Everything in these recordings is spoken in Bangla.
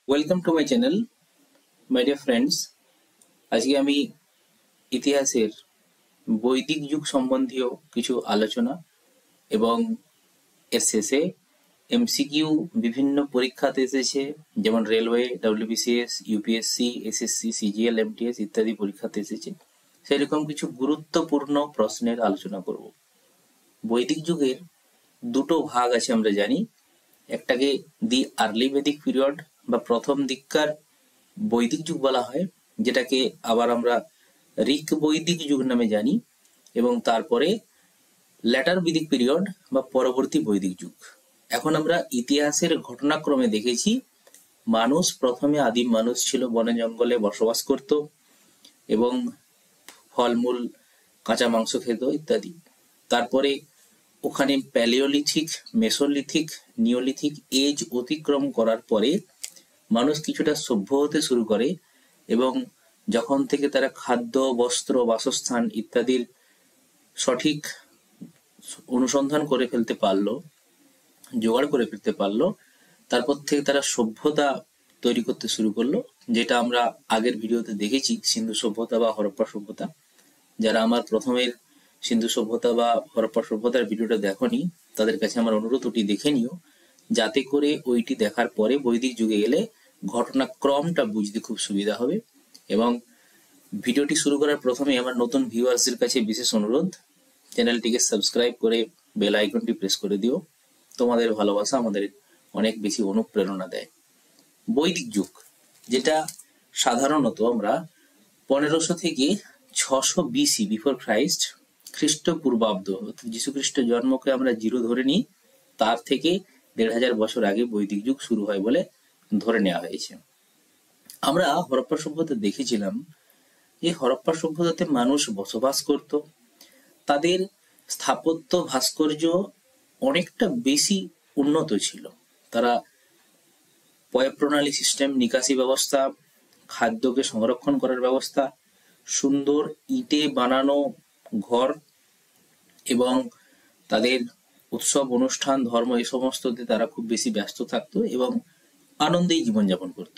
Welcome to my channel my dear friends. আজকে আমি ইতিহাসের বৈদিক যুগ সম্বন্ধীয় কিছু আলোচনা এবং এর শেষে এমসিকিউ বিভিন্ন পরীক্ষাতে এসেছে, যেমন railway, WBCS, UPSC, SSC, CGL, MTS ইত্যাদি পরীক্ষাতে এসেছে। সেরকম কিছু গুরুত্বপূর্ণ প্রশ্নের আলোচনা করব। বৈদিক যুগের দুটো ভাগ আছে আমরা জানি। একটাকে দি আর্লি বেদিক পিরিয়ড বা প্রথম দিককার বৈদিক যুগ বলা হয়, যেটাকে আবার আমরা ঋক বৈদিক যুগ নামে জানি, এবং তারপরে ল্যাটার বেদিক পিরিয়ড বা পরবর্তী বৈদিক যুগ। এখন আমরা ইতিহাসের ঘটনাক্রমে দেখেছি মানুষ প্রথমে আদিম মানুষ ছিল, বনে জঙ্গলে বসবাস করত এবং ফলমূল কাঁচা মাংস খেত ইত্যাদি। তারপরে ওখানে প্যালিওলিথিক, মেসোলিথিক, নিওলিথিক এজ অতিক্রম করার পরে মানুষ কিছুটা সভ্য হতে শুরু করে, এবং যখন থেকে তারা খাদ্য, বস্ত্র, বাসস্থান ইত্যাদির সঠিক অনুসন্ধান করে ফেলতে পারলো, জোগাড় করে ফেলতে পারলো, তারপর থেকে তারা সভ্যতা তৈরি করতে শুরু করলো, যেটা আমরা আগের ভিডিওতে দেখেছি, সিন্ধু সভ্যতা বা হরপ্পা সভ্যতা। যারা আমার প্রথমের সিন্ধু সভ্যতা বা হরপ্পা সভ্যতার ভিডিওটা দেখোনি, তাদের কাছে আমার অনুরোধ ওটি দেখে নিও, যাতে করে ওইটি দেখার পরে বৈদিক যুগে গেলে ঘটনাক্রমটা বুঝতে খুব সুবিধা হবে। এবং ভিডিওটি শুরু করার প্রথমে আমার নতুন ভিউয়ার্সদের কাছে বিশেষ অনুরোধ, চ্যানেলটিকে সাবস্ক্রাইব করে বেল আইকনটি প্রেস করে দিও। তোমাদের ভালোবাসা আমাদের অনেক বেশি অনুপ্রেরণা দেয়। বৈদিক যুগ, যেটা সাধারণত আমরা 1500 থেকে 600 বিসি বিফোর ক্রাইস্ট, খ্রিস্টপূর্বাব্দ, যীশু খ্রিস্ট জন্মকে আমরা জিরো ধরে নিই, তার থেকে 1500 বছর আগে বৈদিক যুগ শুরু হয় বলে ধরে নেওয়া হয়েছে। আমরা হরপ্পা সভ্যতা দেখেছিলাম যে হরপ্পা সভ্যতাতে মানুষ বসবাস করত, তাদের স্থাপত্য ভাস্কর্য অনেকটা বেশি উন্নত ছিল। তারা পয়ঃপ্রণালী সিস্টেম, নিকাশি ব্যবস্থা, খাদ্যকে সংরক্ষণ করার ব্যবস্থা, সুন্দর ইটে বানানো ঘর, এবং তাদের উৎসব, অনুষ্ঠান, ধর্ম এই সমস্ততে তারা খুব বেশি ব্যস্ত থাকতো এবং আনন্দেই জীবনযাপন করত।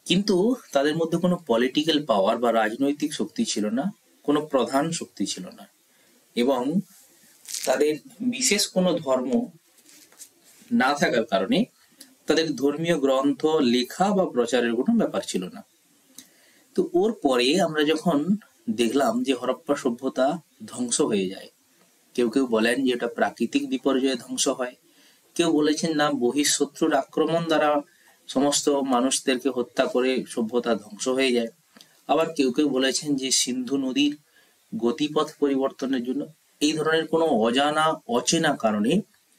কিন্তু তাদের মধ্যে কোনো পলিটিক্যাল পাওয়ার বা রাজনৈতিক শক্তি ছিল না, কোনো প্রধান শক্তি ছিল না, এবং তাদের বিশেষ কোনো ধর্ম না থাকার কারণে তাদের ধর্মীয় গ্রন্থ লেখা বা প্রচারের কোনো ব্যাপার ছিল না। তো ওর পরে আমরা যখন দেখলাম যে হরপ্পা সভ্যতা ধ্বংস হয়ে যায়, কেউ কেউ বলেন যে এটা প্রাকৃতিক বিপর্যয়ে ধ্বংস হয়, কেউ বলেছেন না বহিঃশত্রুর আক্রমণ দ্বারা সমস্ত মানুষদেরকে হত্যা করে সভ্যতা ধ্বংস হয়ে যায়, আবার কেউ কেউ বলেছেন যে সিন্ধু নদীর গতিপথ পরিবর্তনের জন্য, এই ধরনের কোনো অজানা অচেনা কারণে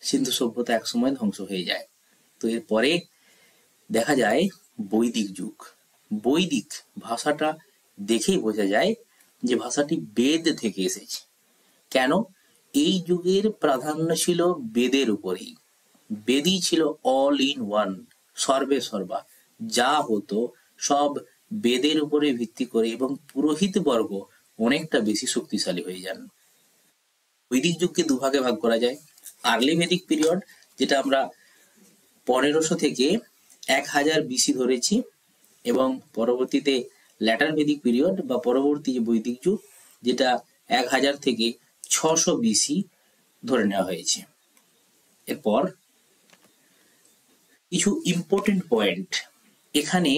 সিন্ধু সভ্যতা একসময় ধ্বংস হয়ে যায়। তো এরপরে দেখা যায় বৈদিক যুগ। বৈদিক ভাষাটা দেখেই বোঝা যায় যে ভাষাটি বেদ থেকে এসেছে। কেন? এই যুগের প্রাধান্য ছিল বেদের উপরেই। বেদই ছিল অল ইন ওয়ান, সর্বে সর্বা, যা হতো সব বেদের উপরে ভিত্তি করে, এবং পুরোহিত বর্গ অনেকটা বেশি শক্তিশালী হয়ে যান। বৈদিক যুগকে দুভাগে ভাগ করা যায়। আর্লি বেদিক পিরিয়ড, যেটা আমরা 1500 থেকে 1000 বিসি ধরেছি, এবং পরবর্তীতে ল্যাটার বেদিক পিরিয়ড বা পরবর্তী যে বৈদিক যুগ, যেটা 1000 থেকে 600 বিসি ধরে নেওয়া হয়েছে। এরপর কিছু ইম্পর্টেন্ট পয়েন্ট, এখানে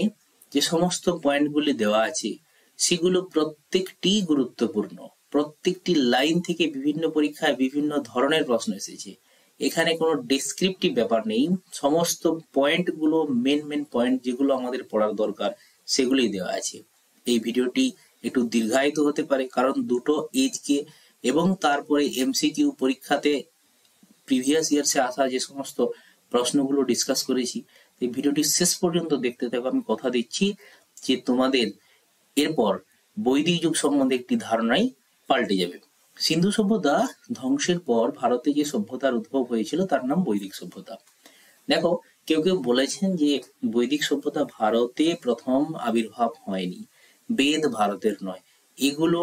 যে সমস্ত পয়েন্টগুলি দেওয়া আছে সেগুলো প্রত্যেকটি গুরুত্বপূর্ণ। প্রত্যেকটি লাইন থেকে বিভিন্ন পরীক্ষায় বিভিন্ন ধরনের প্রশ্ন এসেছে। এখানে কোনো ডেসক্রিপটিভ ব্যাপার নেই, সমস্ত পয়েন্টগুলো মেন পয়েন্ট যেগুলো আমাদের পড়ার দরকার সেগুলোই দেওয়া আছে। এই ভিডিওটি একটু দীর্ঘায়িত হতে পারে, কারণ দুটো এজকে এবং তারপরে এমসিকিউ পরীক্ষাতে প্রিভিয়াস ইয়ার্সে আসা যে সমস্ত প্রশ্নগুলো ডিসকাস করেছি, এই ভিডিওটি শেষ পর্যন্ত দেখতে থাকো। আমি কথা দিচ্ছি যে তোমাদের এরপর বৈদিক যুগ সম্বন্ধে একটি ধারণাই পাল্টে যাবে। সিন্ধু সভ্যতা ধ্বংসের পর ভারতে যে সভ্যতার উদ্ভব হয়েছিল তার নাম বৈদিক সভ্যতা। দেখো, কেউ কেউ বলেছেন যে বৈদিক সভ্যতা ভারতে প্রথম আবির্ভাব হয়নি, বেদ ভারতের নয়। এগুলো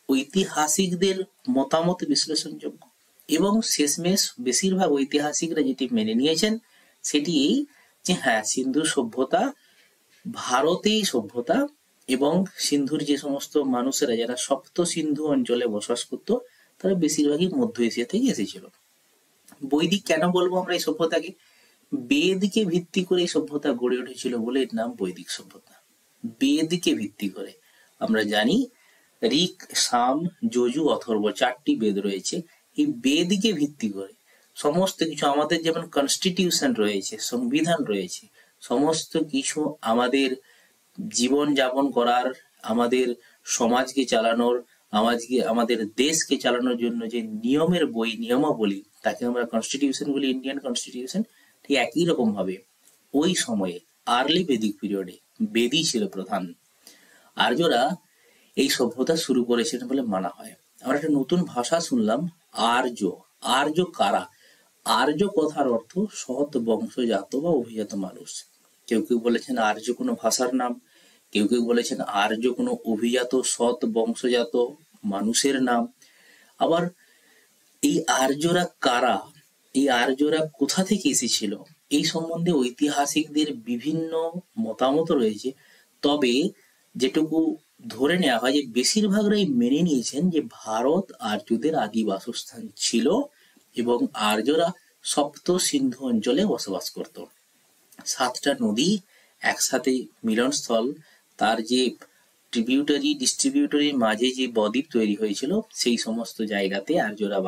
ঐতিহাসিকদের মতামত বিশ্লেষণযোগ্য, এবং শেষমেশ বেশিরভাগ ঐতিহাসিকরা যেটি মেনে নিয়েছেন সেটি এই যে হ্যাঁ, সিন্ধু সভ্যতা ভারতেই সভ্যতা, এবং সিন্ধুর যে সমস্ত মানুষেরা যারা সপ্ত সিন্ধু অঞ্চলে বসবাস করতো তারা বেশিরভাগই মধ্য এশিয়া থেকে এসেছিল। বৈদিক কেন বলবো আমরা এই সভ্যতাকে? বেদকে ভিত্তি করে এই সভ্যতা গড়ে উঠেছিল বলে এর নাম বৈদিক সভ্যতা। বেদকে ভিত্তি করে, আমরা জানি ঋক, সাম, যজু, অথর্ব 4টি বেদ রয়েছে। এই বেদকে ভিত্তি করে সমস্ত কিছু, আমাদের যেমন কনস্টিটিউশন রয়েছে, সংবিধান রয়েছে, সমস্ত কিছু আমাদের জীবন যাপন করার, আমাদের সমাজকে চালানোর, আমাদের দেশকে চালানোর জন্য যে নিয়মের বই, নিয়মাবলী, তাকে আমরা কনস্টিটিউশন বলি, ইন্ডিয়ান কনস্টিটিউশন। ঠিক একই রকম ভাবে ওই সময়ে আর্লি বেদিক পিরিয়ডে বেদই ছিল প্রধান। আর্যরা এই সভ্যতা শুরু করেছিলেন বলে মানা হয়। আমরা একটা নতুন ভাষা শুনলাম, আর্য। আর্য কারা? আর্য কথার অর্থ সৎ বংশজাত বা অভিজাত মানুষ। কেউ কেউ বলেছেন আর্য কোনো ভাষার নাম, কেউ কেউ বলেছেন আর্য কোনো অভিজাত সৎ বংশজাত মানুষের নাম। আবার এই আর্যরা কারা, এই আর্যরা কোথা থেকে এসেছিল, এই সম্বন্ধে ঐতিহাসিকদের বিভিন্ন মতামত রয়েছে। তবে যেটুকু ধরে নেওয়া হয় যে বেশিরভাগরাই মেনে নিয়েছেন যে ভারত আর্যদের আদি বাসস্থান ছিল এবং আর্যরা সপ্ত সিন্ধু অঞ্চলে বসবাস করত। 7টা নদী একসাথে মিলনস্থল, তার যে ডিস্ট্রিবিউটরির মাঝে যে বদ্বীপ তৈরি হয়েছিল, সেই সমস্ত জায়গাতে আর্যরা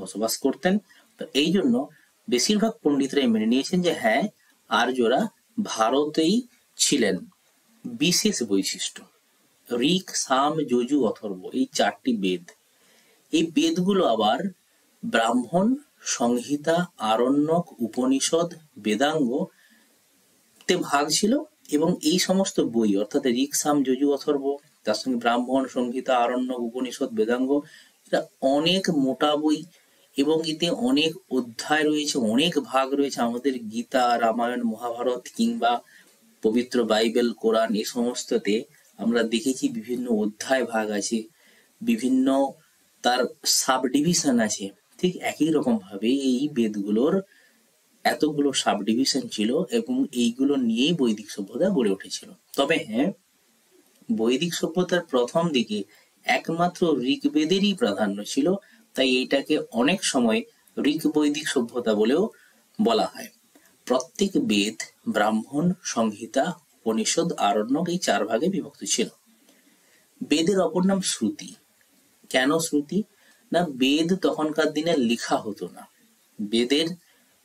বসবাস করতেন। তো এই জন্য বেশিরভাগ পণ্ডিতরাই মেনে নিয়েছেন যে হ্যাঁ, আর্যরা ভারতেই ছিলেন। বিশেষ বৈশিষ্ট্য, ঋক, সাম, যজু, অথর্ব, এই 4টি বেদ। এই বেদগুলো আবার ব্রাহ্মণ, সংহিতা, আরণ্যক, উপনিষদ, বেদাঙ্গ তে ভাগ ছিল। এবং এই সমস্ত বই অর্থাৎ ঋক, সাম, যজু, অথর্ব, তার সঙ্গে ব্রাহ্মণ, সংহিতা, আরণ্যক, উপনিষদ, বেদাঙ্গ, এটা অনেক মোটা বই এবং এতে অনেক অধ্যায় রয়েছে, অনেক ভাগ রয়েছে। আমাদের গীতা, রামায়ণ, মহাভারত কিংবা পবিত্র বাইবেল, কোরআন, এ সমস্ততে আমরা দেখেছি বিভিন্ন অধ্যায় ভাগ আছে, বিভিন্ন তার সাব ডিভিশন আছে। ঠিক একই রকম ভাবে এই বেদগুলোর এতগুলো সাব ডিভিশন ছিল এবং এইগুলো নিয়েই বৈদিক সভ্যতা গড়ে উঠেছিল। তবে হ্যাঁ, বৈদিক সভ্যতার প্রথম দিকে একমাত্র ঋগ্বেদেরই প্রাধান্য ছিল, তাই এইটাকে অনেক সময় ঋগ বৈদিক সভ্যতা বলেও বলা হয়। প্রত্যেক বেদ ব্রাহ্মণ, সংহিতা, উপনিষদ, আরণ্যক এই 4 ভাগে বিভক্ত ছিল। বেদের অপর নাম শ্রুতি। কেন শ্রুতি? না, বেদ তখনকার দিনে লেখা হতো না, বেদের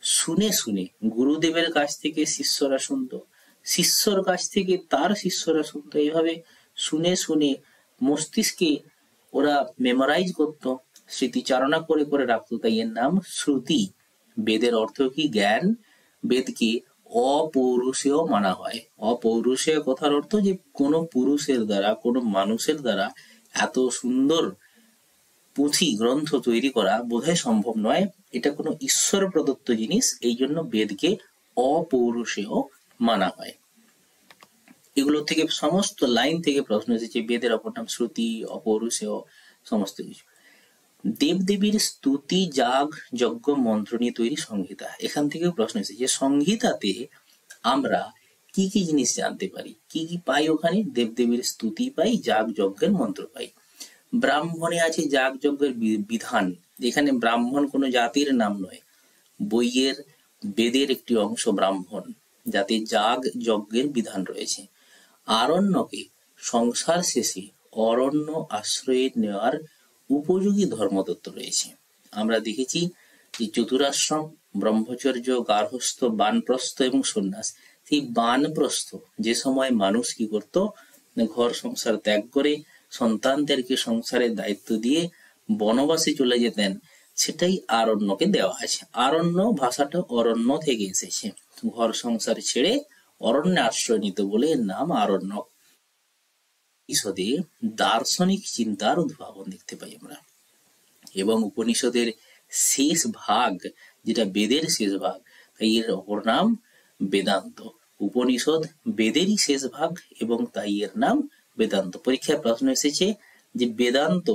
শুনে শুনে গুরুদেবের কাছ থেকে শিষ্যরা শুনত, শিষ্যর কাছ থেকে তার শিষ্যরা শুনত, এইভাবে শুনে শুনে মস্তিষ্কে ওরা মেমোরাইজ করত, স্মৃতিচারণা করে করে রাখতো, তাই এর নাম শ্রুতি। বেদের অর্থ কি? জ্ঞান। বেদকে অপৌরুষেয় মানা হয়। অপৌরুষেয় কথার অর্থ যে কোনো পুরুষের দ্বারা, কোনো মানুষের দ্বারা এত সুন্দর পুঁথি গ্রন্থ তৈরি করা বোধহয় সম্ভব নয়, এটা কোনো ঈশ্বর প্রদত্ত জিনিস, এই জন্য বেদকে অপৌরুষেয় মানা হয়। এগুলো থেকে সমস্ত লাইন থেকে প্রশ্ন এসেছে, বেদের অপর নাম শ্রুতি, অপৌরুষেয়, সমস্ত কিছু। দেবদেবীর স্তুতি, যাগ, যজ্ঞ, মন্ত্র নিয়ে তৈরি সংহিতা, এখান থেকেও প্রশ্ন এসেছে। সংহিতাতে আমরা কি কি জিনিস জানতে পারি, কি কি পাই ওখানে? দেবদেবীর স্তুতি পাই, যাগ যজ্ঞের মন্ত্র পাই। ব্রাহ্মণে আছে যাগ যজ্ঞের বিধান, এখানে ব্রাহ্মণ কোনো জাতির নাম নয়, বইয়ের বেদের একটি অংশ ব্রাহ্মণ, যাতে যাগ যজ্ঞের বিধান রয়েছে। আরণ্যকে সংসার শেষে অরণ্য আশ্রয় নেওয়ার উপযোগী ধর্মতত্ত্ব রয়েছে। আমরা দেখেছি যে চতুরাশ্রম, ব্রহ্মচর্য, গার্হস্থ, বানপ্রস্থ এবং সন্ন্যাস। সেই বানপ্রস্থ যে সময় মানুষ কি করত, ঘর সংসার ত্যাগ করে সন্তানদেরকে সংসারের দায়িত্ব দিয়ে বনবাসে চলে যেতেন, সেটাই আরণ্যকে দেওয়া আছে। আরণ্য ভাষাটা অরণ্য থেকে এসেছে, ঘর সংসার ছেড়ে অরণ্যে আশ্রয় নিত বলে এর নাম আরণ্যক। উপনিষদে দার্শনিক চিন্তার উদ্ভাবন দেখতে পাই আমরা, এবং উপনিষদের শেষ ভাগ যেটা বেদের শেষ ভাগ, তাই এর অপর নাম বেদান্ত। উপনিষদ বেদেরই শেষ ভাগ এবং তাই এর নাম বেদান্ত। পরীক্ষায় প্রশ্ন এসেছে যে বেদান্ত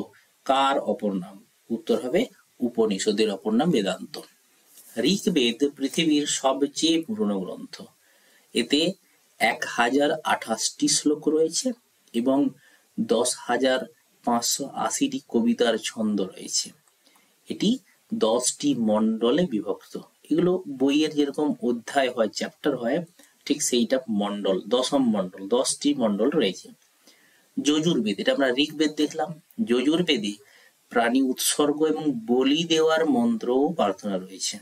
কার অপর নাম? উত্তর হবে উপনিষদের অপর নাম বেদান্ত। ঋগ্বেদ পৃথিবীর সবচেয়ে পুরনো গ্রন্থ। এতে 1028টি শ্লোক রয়েছে এবং 10,580টি কবিতার ছন্দ রয়েছে। এটি 10টি মণ্ডলে বিভক্ত। এগুলো বইয়ের যেরকম অধ্যায় হয়, চ্যাপ্টার হয়, ঠিক সেইটা মণ্ডল, দশম মণ্ডল, 10টি মণ্ডল রয়েছে। যজুর্বেদ, এটা আমরা ঋগ্বেদ দেখলাম। যজুর্বেদে প্রাণী উৎসর্গ এবং বলি দেওয়ার মন্ত্র ও প্রার্থনা রয়েছে।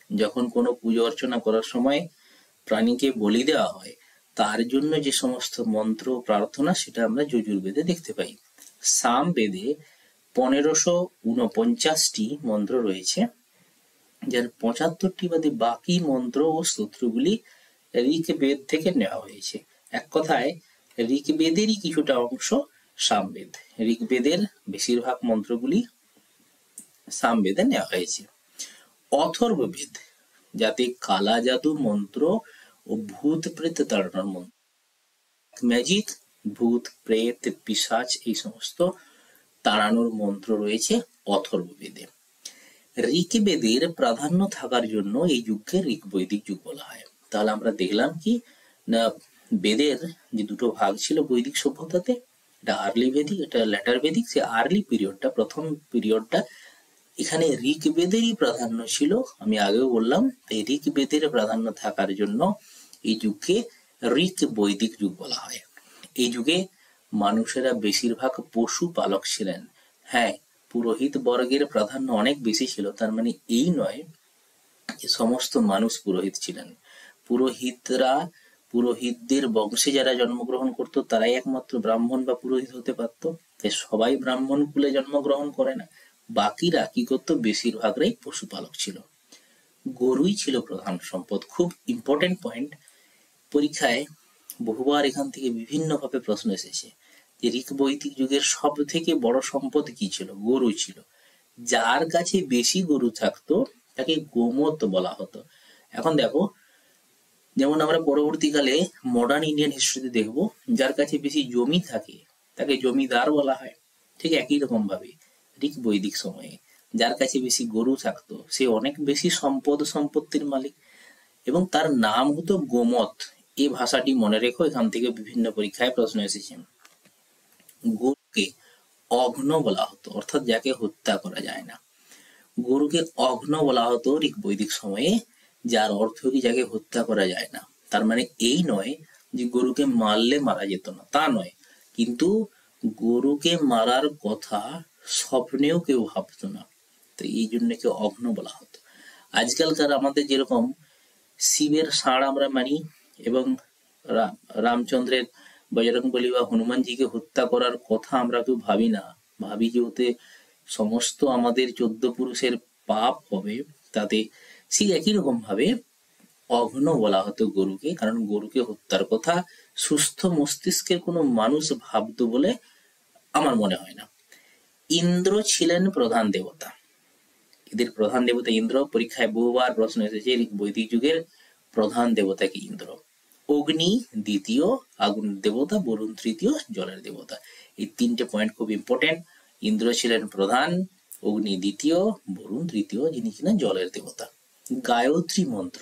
যখন কোনো পুজো অর্চনা করার সময় প্রাণীকে বলি দেওয়া হয়, তার জন্য যে সমস্ত মন্ত্র প্রার্থনা, সেটা আমরা যজুর্বেদে দেখতে পাই। সামবেদে 1549টি মন্ত্র রয়েছে, যার 75টি বাদে বাকি মন্ত্র ও স্তোত্রগুলি ঋগ্বেদ থেকে নেওয়া হয়েছে। এক কথায় ঋগ্বেদেরই কিছুটা অংশ সামবেদ। ঋগ্বেদের বেশিরভাগ মন্ত্রগুলি সামবেদে নেওয়া হয়েছে। অথর্ববেদ, যাতে কালা জাদু মন্ত্র ও ভূত প্রেত তাড়ানোর মন্ত্র, ম্যাজিক, ভূত প্রেত পিশাচ এই সমস্ত তাড়ানোর মন্ত্র রয়েছে অথর্ববেদে। ঋগ্বেদের প্রাধান্য থাকার জন্য এই যুগকে ঋগ্বৈদিক যুগ বলা হয়। তাহলে আমরা দেখলাম কি না, বেদের যে দুটো ভাগ ছিল বৈদিক সভ্যতাতে, এটা আর্লি বেদিক, এটা ল্যাটার বেদিক। সে আর্লি পিরিয়ডটা, প্রথম পিরিয়ডটা, এখানে ঋগ্বেদেরই প্রাধান্য ছিল। আমি আগেও বললাম, এই ঋগ্বেদের প্রাধান্য থাকার জন্য এই যুগকে ঋগ্বৈদিক যুগ বলা হয়। এই যুগে মানুষেরা বেশিরভাগ পশু পালক ছিলেন। হ্যাঁ, পুরোহিত বর্গের প্রাধান্য অনেক বেশি ছিল, তার মানে এই নয় যে সমস্ত মানুষ পুরোহিত ছিলেন। পুরোহিতদের বংশে যারা জন্মগ্রহণ করতো তারাই একমাত্র ব্রাহ্মণ বা পুরোহিত হতে পারত। তাই সবাই ব্রাহ্মণ কুলে জন্মগ্রহণ করে না। বাকিরা কি করতো, বেশিরভাগরাই পশুপালক ছিল। গরুই ছিল প্রধান সম্পদ। খুব ইম্পর্টেন্ট পয়েন্ট, পরীক্ষায় বহুবার এখান থেকে বিভিন্ন ভাবে প্রশ্ন এসেছে যে ঋগ্বৈদিক যুগের সব থেকে বড় সম্পদ কি ছিল? গরু ছিল। যার কাছে বেশি গরু থাকতো তাকে গোমত বলা হতো। এখন দেখো, যেমন আমরা পরবর্তীকালে মডার্ন ইন্ডিয়ান হিস্ট্রিতে দেখবো, যার কাছে বেশি জমি থাকে তাকে জমিদার বলা হয়। ঠিক একই রকম ভাবে ঋগ্বৈদিক সময়ে যার কাছে বেশি গরু থাকতো সে অনেক বেশি সম্পত্তির মালিক, এবং তার নাম হতো গোমত। এই ভাষাটি মনে রেখো, এখান থেকে বিভিন্ন পরীক্ষায় প্রশ্ন এসেছে। গরুকে অঘ্ন বলা হতো, অর্থাৎ যাকে হত্যা করা যায় না। গরুকে অঘ্ন বলা হতো ঋগ্বৈদিক সময়ে, যার অর্থ কি যাকে হত্যা করা যায় না। তার মানে এই নয় যে গরুকে মারলে মারা যেত না, তা নয়, কিন্তু গরুকে মারার কথা স্বপ্নেও কেউ ভাবতো না, তো এই জন্য কেউ অঘ্ন বলা হতো। আজকালকার আমাদের যেরকম শিবের ষাঁড় আমরা মানি, এবং রামচন্দ্রের, বজরংবলী বা হনুমানজিকে হত্যা করার কথা আমরা কেউ ভাবি না। ভাবি যে ওতে সমস্ত আমাদের 14 পুরুষের পাপ হবে, তাতে সেই একই রকম ভাবে অঘ্ন বলা হতো গরুকে, কারণ গরুকে হত্যার কথা সুস্থ মস্তিষ্কের কোনো মানুষ ভাবতো বলে আমার মনে হয় না। ইন্দ্র ছিলেন প্রধান দেবতা। এদের প্রধান দেবতা ইন্দ্র। পরীক্ষায় বহুবার প্রশ্ন এসেছে বৈদিক যুগের প্রধান দেবতা কি? ইন্দ্র। অগ্নি দ্বিতীয়, আগুন দেবতা, বরুণ তৃতীয়, জলের দেবতা। এই তিনটে পয়েন্ট খুব ইম্পর্টেন্ট। ইন্দ্র ছিলেন প্রধান, অগ্নি দ্বিতীয়, বরুণ তৃতীয়, যিনি কিনা জলের দেবতা। গায়ত্রী মন্ত্র,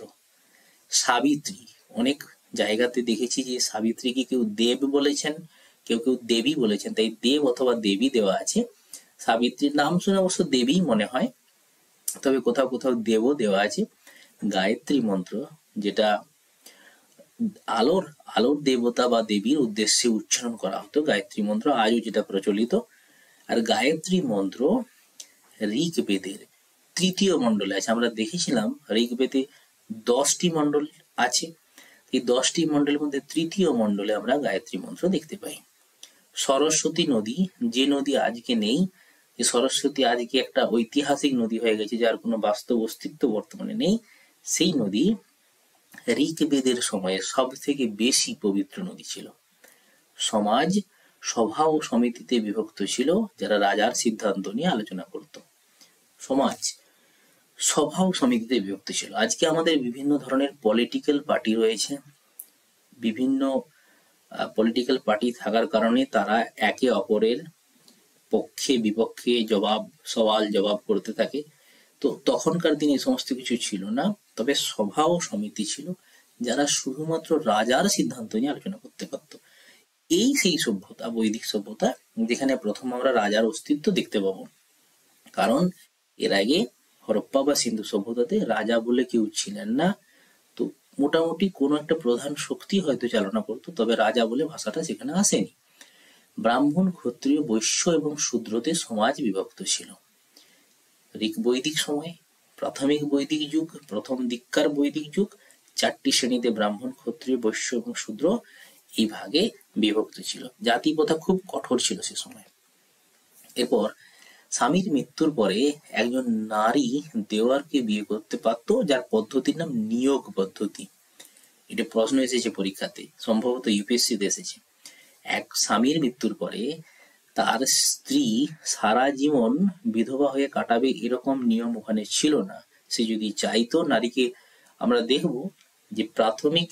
সাবিত্রী, অনেক জায়গাতে দেখেছি যে সাবিত্রীকে কেউ দেব বলেছেন, কেউ কেউ দেবী বলেছেন, তাই দেব অথবা দেবী দেওয়া আছে। সাবিত্রীর নাম শুনে অবশ্য দেবী মনে হয়, তবে কোথাও কোথাও দেবও দেওয়া আছে। গায়ত্রী মন্ত্র, যেটা আলোর দেবতা বা দেবীর উদ্দেশ্যে উচ্চারণ করা হতো, গায়ত্রী মন্ত্র আজও যেটা প্রচলিত। আর গায়ত্রী মন্ত্র ঋগ্বেদের 3য় মণ্ডলে আছে। আমরা দেখেছিলাম ঋগ্বেদে 10টি মণ্ডল আছে, এই 10টি মণ্ডলের মধ্যে 3য় মণ্ডলে আমরা গায়ত্রী মন্ত্র দেখতে পাই। সরস্বতী নদী, যে নদী আজকে নেই, যে সরস্বতী আজকে একটা ঐতিহাসিক নদী হয়ে গেছে, যার কোনো বাস্তব অস্তিত্ব বর্তমানে নেই, সেই নদী ঋগ্বেদের সময়ে সব থেকে বেশি পবিত্র নদী ছিল। সমাজ সভা ও সমিতিতে বিভক্ত ছিল, যারা রাজার সিদ্ধান্ত নিয়ে আলোচনা করত। সমাজ সভা ও সমিতিতে বিভক্ত ছিল। আজকে আমাদের বিভিন্ন ধরনের পলিটিক্যাল পার্টি রয়েছে। বিভিন্ন পলিটিক্যাল পার্টি থাকার কারণে তারা একে অপরের পক্ষে বিপক্ষে সওয়াল জবাব করতে থাকে। তো তখনকার দিনে এই সমস্ত কিছু ছিল না, তবে সভা ও সমিতি ছিল যারা শুধুমাত্র রাজার সিদ্ধান্ত নিয়ে আলোচনা করতে পারত। এই সেই সভ্যতা, বৈদিক সভ্যতা, যেখানে প্রথম আমরা রাজার অস্তিত্ব দেখতে পাবো। কারণ এর আগে হরপ্পা বা সিন্ধু সভ্যতাতে রাজা বলে কেউ ছিলেন না। তো মোটামুটি কোনো একটা প্রধান শক্তি হয়তো চালনা করতো, তবে রাজা বলে ভাষাটা সেখানে আসেনি। ব্রাহ্মণ, ক্ষত্রিয়, বৈশ্য এবং শূদ্রতে সমাজ বিভক্ত ছিল। ঋক বৈদিক সময়ে প্রাথমিক বৈদিক যুগ, প্রথম দিককার বৈদিক যুগ, 4টি শ্রেণীতে ব্রাহ্মণ, ক্ষত্রিয়, বৈশ্য এবং শূদ্র এই ভাগে বিভক্ত ছিল। জাতি প্রথা খুব কঠোর ছিল সে সময়। এরপর স্বামীর মৃত্যুর পরে একজন নারী দেওয়ারকে বিয়ে করতে পারত, যার পদ্ধতির নাম নিয়োগ পদ্ধতি। এটা প্রশ্ন এসেছে পরীক্ষাতে, সম্ভবত ইউপিএসসিতে এসেছে। এক স্বামীর মৃত্যুর পরে তার স্ত্রী সারা জীবন বিধবা হয়ে কাটাবে এরকম নিয়ম ওখানে ছিল না। সে যদি চাইতো নারীকে, আমরা দেখব যে প্রাথমিক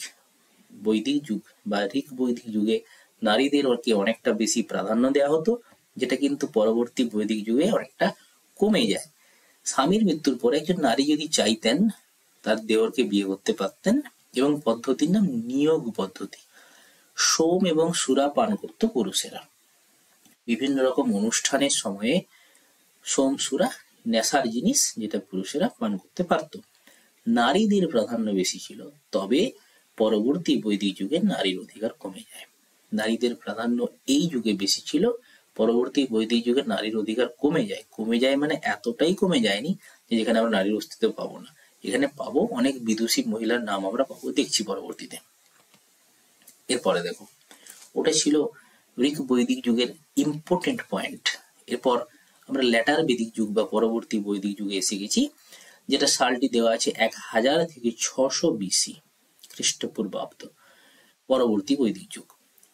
বৈদিক যুগ বা ঋক বৈদিক যুগে নারীদেরকে অনেকটা বেশি প্রাধান্য দেওয়া হতো, যেটা কিন্তু পরবর্তী বৈদিক যুগে অনেকটা কমে যায়। স্বামীর মৃত্যুর পরে একজন নারী যদি চাইতেন তার দেওরকে বিয়ে করতে পারতেন, এবং পদ্ধতির নাম নিয়োগ পদ্ধতি। সোম এবং সুরা পান করত পুরুষেরা। বিভিন্ন রকম অনুষ্ঠানের সময়ে সোম সুরা নেশার জিনিস, যেটা পুরুষেরা পান করতে পারত। নারীদের প্রাধান্য বেশি ছিল, তবে পরবর্তী বৈদিক যুগে নারীর অধিকার কমে যায়। নারীদের প্রাধান্য এই যুগে বেশি ছিল, পরবর্তী বৈদিক যুগে নারীর অধিকার কমে যায়। কমে যায় মানে এতটাই কমে যায়নি যে যেখানে আমরা নারীর অস্তিত্ব পাবো না। এখানে পাবো অনেক বিদুষী মহিলার নাম আমরা পাবো, দেখছি পরবর্তীতে। এরপরে দেখো, ওটা ছিল ঋক বৈদিক যুগের ইম্পর্টেন্ট পয়েন্ট। এরপর আমরা ল্যাটার বৈদিক যুগ বা পরবর্তী বৈদিক যুগে এসে গেছি, যেটা সালটি দেওয়া আছে 1000 থেকে 600 বিসি খ্রিস্টপূর্বাব্দ, পরবর্তী বৈদিক যুগ।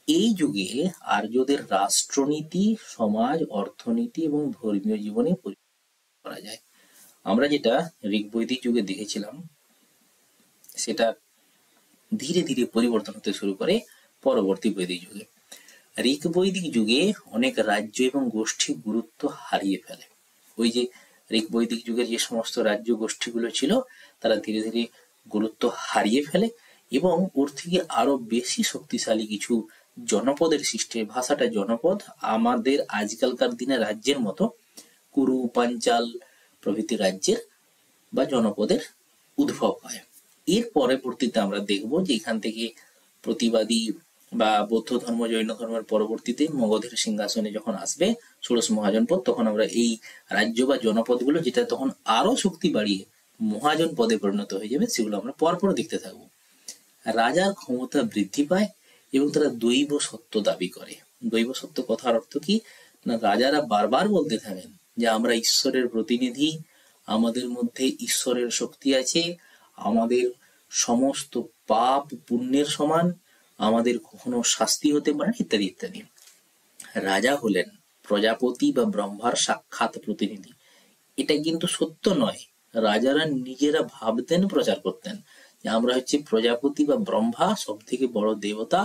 এই যুগে আর্যদের রাষ্ট্রনীতি, সমাজ, অর্থনীতি এবং ধর্মীয় জীবনে পরিবর্তন করা যায়। আমরা যেটা ঋক বৈদিক যুগে দেখেছিলাম সেটা ধীরে ধীরে পরিবর্তন হতে শুরু করে পরবর্তী বৈদিক যুগে। ঋক বৈদিক যুগে অনেক রাজ্য এবং গোষ্ঠী গুরুত্ব হারিয়ে ফেলে। ওই যে ঋক বৈদিক যুগের যে সমস্ত রাজ্য গোষ্ঠীগুলো ছিল তারা ধীরে ধীরে গুরুত্ব হারিয়ে ফেলে, এবং ওর থেকে আরো বেশি শক্তিশালী কিছু জনপদের সৃষ্টি। ভাষাটা জনপদ, আমাদের আজকালকার দিনে রাজ্যের মতো কুরু, পাঞ্চাল প্রভৃতি রাজ্যের বা জনপদের উদ্ভব হয়। এর পরবর্তীতে আমরা দেখব যে এখান থেকে প্রতিবাদী বা বৌদ্ধ ধর্ম, জৈন ধর্মের পরবর্তীতে মগধের সিংহাসনে যখন আসবে ষোড়শ মহাজনপদ, তখন আমরা এই রাজ্য বা জনপদগুলো, যেটা তখন আরো শক্তি বাড়িয়ে মহাজন পদে পরিণত হয়ে যাবে, সেগুলো আমরা পরপর দেখতে থাকবো। রাজার ক্ষমতা বৃদ্ধি পায় এবং তারা দৈব সত্য দাবি করে। দৈব সত্য কথার অর্থ কি না, রাজারা বারবার বলতে থাকেন যে আমরা ঈশ্বরের প্রতিনিধি, আমাদের মধ্যে ঈশ্বরের শক্তি আছে, আমাদের সমস্ত পাপ পুণ্যের সমান, আমাদের কখনো শাস্তি হতে পারে না, ইত্যাদি ইত্যাদি। রাজা হলেন প্রজাপতি বা ব্রহ্মার সাক্ষাৎ প্রতিনিধি। এটা কিন্তু সত্য নয়, রাজারা নিজেরা ভাবতেন, প্রচার করতেন যে আমরা হচ্ছে প্রজাপতি বা ব্রহ্মা, সব থেকে বড় দেবতা,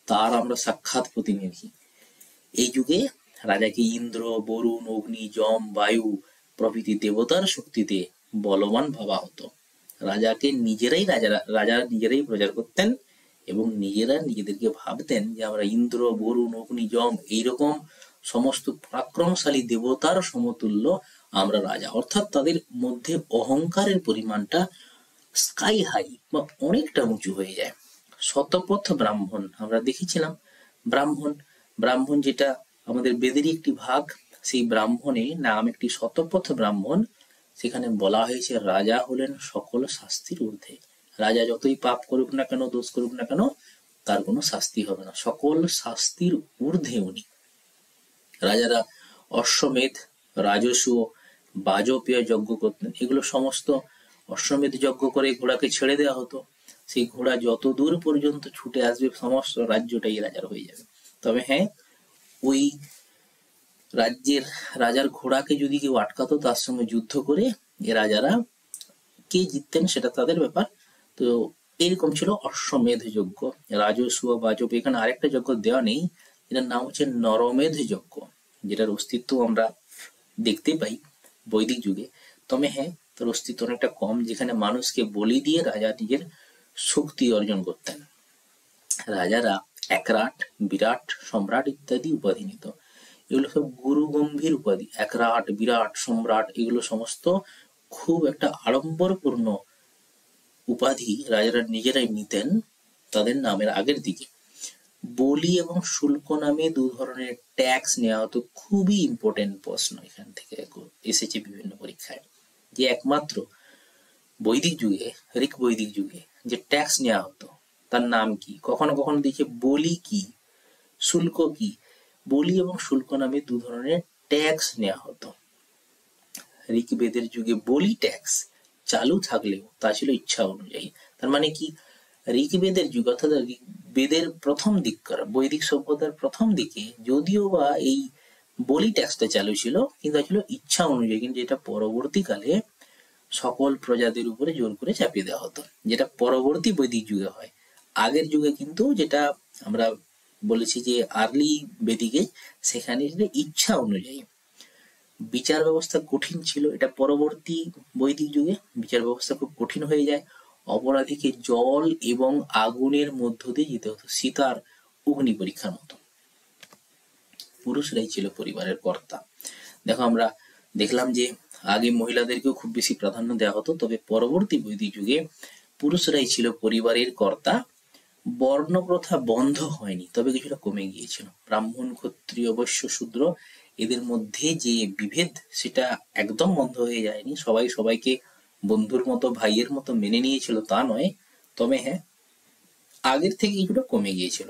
তার আমরা সাক্ষাৎ প্রতিনিধি। এই যুগে রাজাকে ইন্দ্র, বরুণ, অগ্নি, যম, বায়ু প্রভৃতি দেবতার শক্তিতে বলবান ভাবা হতো। রাজাকে রাজা নিজেরাই প্রচার করতেন এবং নিজেরা নিজেদেরকে ভাবতেন যে আমরা ইন্দ্র, বরুণ, অগ্নি, যম এইরকম সমস্ত পরাক্রমশালী দেবতার সমতুল্য আমরা রাজা। অর্থাৎ তাদের মধ্যে অহংকারের পরিমাণটা স্কাই হাই বা অনেকটা উঁচু হয়ে যায়। শতপথ ব্রাহ্মণ আমরা দেখেছিলাম। ব্রাহ্মণ যেটা আমাদের বেদেরই একটি ভাগ, সেই ব্রাহ্মণে নাম একটি শতপথ ব্রাহ্মণ। সেখানে বলা হয়েছে রাজা হলেন সকল শাস্তির ঊর্ধ্বে। রাজা যতই পাপ করুক না কেন, দোষ করুক না কেন, তার কোনো শাস্তি হবে না, সকল শাস্তির ঊর্ধ্বে উনি। রাজারা অশ্বমেধ, রাজস্ব, বাজপেয় যজ্ঞ করতেন। এগুলো সমস্ত অশ্বমেধ যজ্ঞ করে ঘোড়াকে ছেড়ে দেওয়া হতো। সেই ঘোড়া যত দূর পর্যন্ত ছুটে আসবে সমস্ত রাজ্যটাই রাজার হয়ে যাবে। তবে হ্যাঁ, ওই রাজার ঘোড়াকে যদি কেউ আটকাতো, তার সঙ্গে যুদ্ধ করে এ রাজারা কে জিততেন সেটা তাদের ব্যাপার। তো এরকম ছিল অশ্বমেধ যজ্ঞ, রাজস্ব, বাজপেয়। এখানে আরেকটা যজ্ঞ দেওয়া নেই, এটার নাম হচ্ছে নরমেধ যজ্ঞ, যেটার অস্তিত্ব আমরা দেখতে পাই বৈদিক যুগে। তবে হ্যাঁ, তার অস্তিত্ব অনেকটা কম, যেখানে মানুষকে বলি দিয়ে রাজা নিজের শক্তি অর্জন করতেন। রাজারা একরাট, বিরাট, সম্রাট ইত্যাদি উপাধি নিত। এগুলো সব গুরু গম্ভীর উপাধি। একরাট, বিরাট, সম্রাট এগুলো সমস্ত খুব একটা আড়ম্বরপূর্ণ উপাধি রাজারা নিজেরাই নিতেন তাদের নামের আগের দিকে। বলি এবং শুল্ক নামে দু ধরনের ট্যাক্স নেওয়া হতো। খুবই ইম্পর্টেন্ট প্রশ্ন এখান থেকে এসেছে বিভিন্ন পরীক্ষায়, যে একমাত্র বৈদিক যুগে, ঋক বৈদিক যুগে যে ট্যাক্স নেওয়া হতো তার নাম কি? কখনো কখনো দেখে বলি কি, শুল্ক কি। বলি এবং শুল্ক নামে দু ধরনের ট্যাক্স নেওয়া হতো। ঋগ্বেদের যুগে বলি ট্যাক্স চালু থাকলেও তা ছিল ইচ্ছা অনুযায়ী। তার মানে কি, ঋগ্বেদের যুগ অর্থাৎ বেদের প্রথম দিককার বৈদিক সভ্যতার প্রথম দিকে যদিও বা এই বলি ট্যাক্সটা চালু ছিল, কিন্তু ছিল ইচ্ছা অনুযায়ী, কিন্তু যেটা পরবর্তীকালে সকল প্রজাদের উপরে জোর করে চাপিয়ে দেওয়া হতো, যেটা পরবর্তী বৈদিক যুগে হয়। আগের যুগে কিন্তু যেটা আমরা বলেছি যে আর্লি বেদিকে, সেখানে ইচ্ছা অনুযায়ী বিচার ব্যবস্থা কঠিন ছিল। এটা পরবর্তী বৈদিক যুগে বিচার ব্যবস্থা খুব কঠিন হয়ে যায়। অপরাধীকে জল এবং আগুনের মধ্য দিয়ে যেতে হতো, সীতার অগ্নি পরীক্ষার মতো। পুরুষরাই ছিল পরিবারের কর্তা। দেখো, আমরা দেখলাম যে আগে মহিলাদেরকেও খুব বেশি প্রাধান্য দেওয়া হতো, তবে পরবর্তী বৈদিক যুগে পুরুষরাই ছিল পরিবারের কর্তা। বর্ণ প্রথা বন্ধ হয়নি, তবে কিছুটা কমে গিয়েছিল। ব্রাহ্মণ, ক্ষত্রিয়, বৈশ্য, শূদ্র এদের মধ্যে যে বিভেদ সেটা একদম বন্ধ হয়ে যায়নি। সবাই সবাইকে বন্ধুর মতো, ভাইয়ের মতো মেনে নিয়েছিল তা নয়, তবে হ্যাঁ আগের থেকে কিছুটা কমে গিয়েছিল।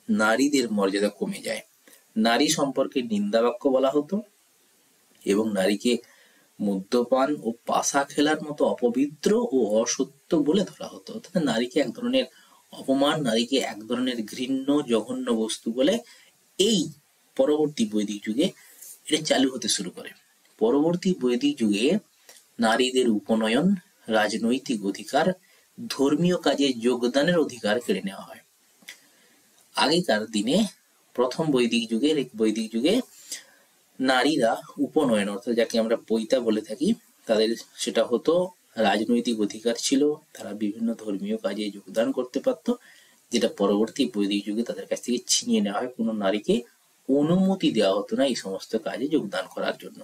নারীদের মর্যাদা কমে যায়। নারী সম্পর্কে নিন্দা বাক্য বলা হতো এবং নারীকে মদ্যপান ও পাশা খেলার মতো অপবিত্র ও অসত্য বলে ধরা হতো। অর্থাৎ নারীকে এক ধরনের অপমান, নারীকে এক ধরনের ঘৃণ্য জঘন্য বস্তু বলে এই পরবর্তী বৈদিক যুগে এটা চালু হতে শুরু করে। পরবর্তী বৈদিক যুগে নারীদের উপনয়ন, রাজনৈতিক অধিকার, ধর্মীয় কাজে যোগদানের অধিকার কেড়ে নেওয়া হয়। আগেকার দিনে প্রথম বৈদিক যুগে, বৈদিক যুগে নারীরা উপনয়ন অর্থাৎ যাকে আমরা পৈতা বলে থাকি, তাদের সেটা হতো, রাজনৈতিক অধিকার ছিল, তারা বিভিন্ন ধর্মীয় কাজে যোগদান করতে পারত, যেটা পরবর্তী বৈদিক যুগে তাদের কাছ থেকে ছিনিয়ে নেওয়া হয়। কোনো নারীকে অনুমতি দেওয়া হতো না এই সমস্ত কাজে যোগদান করার জন্য।